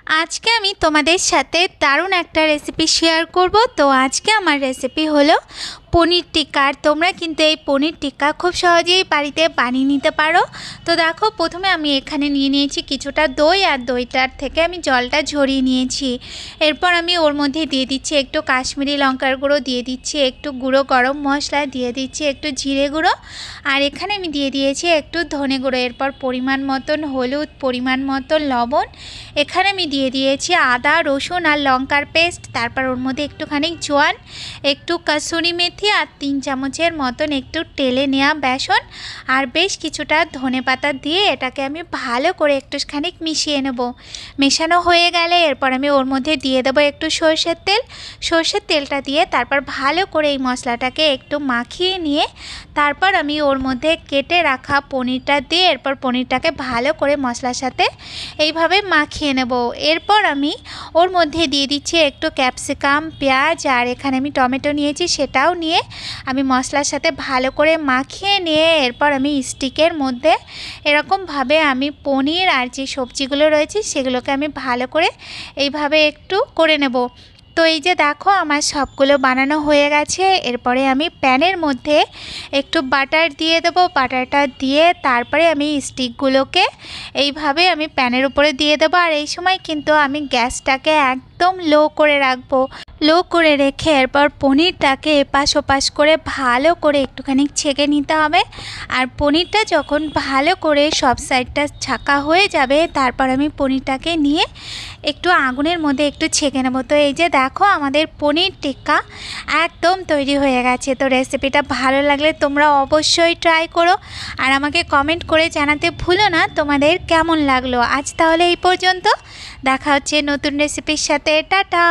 আজকে আমি তোমাদের সাথে দারুণ একটা রেসিপি শেয়ার করব। তো আজকে আমার রেসিপি হলো পনির টিক্কা। আর তোমরা কিন্তু এই পনির টিক্কা খুব সহজেই বাড়িতে বানিয়ে নিতে পারো। তো দেখো, প্রথমে আমি এখানে নিয়ে নিয়েছি কিছুটা দই, আর দইটার থেকে আমি জলটা ঝরিয়ে নিয়েছি। এরপর আমি ওর মধ্যে দিয়ে দিচ্ছি একটু কাশ্মীরি লঙ্কার গুঁড়ো, দিয়ে দিচ্ছি একটু গুঁড়ো গরম মশলা, দিয়ে দিচ্ছি একটু জিরে গুঁড়ো, আর এখানে আমি দিয়ে দিয়েছি একটু ধনে গুঁড়ো। এরপর পরিমাণ মতন হলুদ, পরিমাণ মতন লবণ, এখানে আমি দিয়ে দিয়েছি আদা রসুন আর লঙ্কার পেস্ট। তারপর ওর মধ্যে একটুখানি জোয়ান, একটু কাসুরি মেথি, আর 3 চামচের মতন একটু টেলে নেওয়া বেসন, আর বেশ কিছুটা ধনেপাতা দিয়ে এটাকে আমি ভালো করে একটুখানি মিশিয়ে নেব। মেশানো হয়ে গেলে এরপর আমি ওর মধ্যে দিয়ে দেবো একটু সর্ষের তেল। সর্ষের তেলটা দিয়ে তারপর ভালো করে এই মশলাটাকে একটু মাখিয়ে নিয়ে তারপর আমি ওর মধ্যে কেটে রাখা পনিরটা দিয়ে এরপর পনিরটাকে ভালো করে মশলার সাথে এইভাবে মাখিয়ে নেব। এরপর আমি ওর মধ্যে দিয়ে দিচ্ছি একটু ক্যাপসিকাম, পেঁয়াজ, আর এখানে আমি টমেটো নিয়েছি, সেটাও নিয়ে আমি মশলার সাথে ভালো করে মাখিয়ে নিয়ে এরপর আমি স্টিকের মধ্যে এরকমভাবে আমি পনির আর যে সবজিগুলো রয়েছে সেগুলোকে আমি ভালো করে এইভাবে একটু করে নেব। তো এই যে দেখো, আমার সবগুলো বানানো হয়ে গেছে। এরপরে আমি প্যানের মধ্যে একটু বাটার দিয়ে দেবো। বাটারটা দিয়ে তারপরে আমি স্টিকগুলোকে এইভাবে আমি প্যানের উপরে দিয়ে দেবো। আর এই সময় কিন্তু আমি গ্যাসটাকে একদম লো করে রাখবো। লো করে রেখে এরপর পনিরটাকে এপাশ ওপাশ করে ভালো করে একটুখানি ছেঁকে নিতে হবে। আর পনিরটা যখন ভালো করে সব সাইডটা ছাকা হয়ে যাবে তারপর আমি পনিরটাকে নিয়ে একটু আগুনের মধ্যে একটু ছেঁকে নেবো। তো এই যে দেখো, আমাদের পনির টিক্কা একদম তৈরি হয়ে গেছে। তো রেসিপিটা ভালো লাগলে তোমরা অবশ্যই ট্রাই করো, আর আমাকে কমেন্ট করে জানাতে ভুলো না তোমাদের কেমন লাগলো। আজ তাহলে এই পর্যন্ত, দেখা হচ্ছে নতুন রেসিপির সাথে। টাটা।